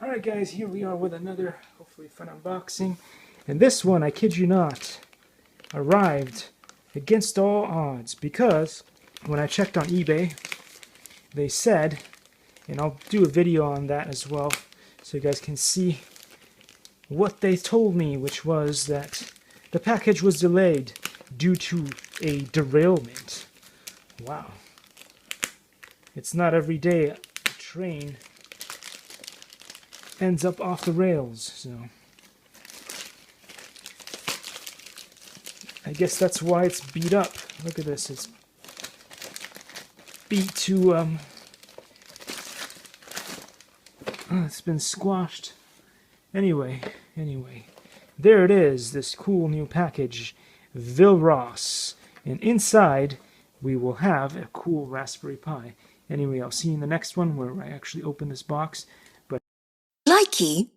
Alright guys, here we are with another, hopefully fun unboxing. And this one, I kid you not, arrived against all odds because when I checked on eBay, they said, and I'll do a video on that as well so you guys can see what they told me, which was that the package was delayed due to a derailment. Wow. It's not every day a train ends up off the rails, so I guess that's why it's beat up. Look at this, it's beat to it's been squashed. Anyway, there it is, this cool new package, Vilros, and inside we will have a cool Raspberry Pi. Anyway, I'll see you in the next one where I actually open this box. Likey